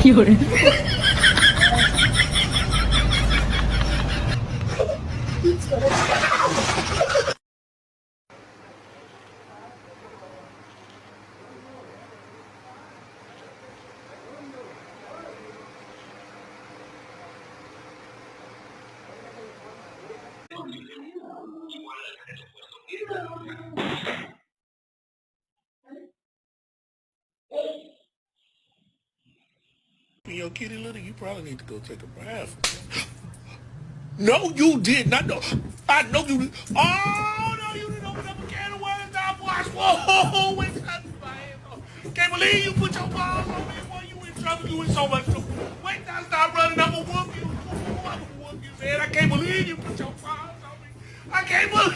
有人。Yo, kitty little, you probably need to go take a bath. No, you did not. No, I know you. Oh no, you didn't open up a can of worms. Now, watch. Whoa, wait, can't believe you put your balls on me. Boy, you in trouble. You in so much trouble. Wait, now stop running. I'm gonna whoop you. I'm gonna whoop you, man. I can't believe you put your balls on me. I can't believe.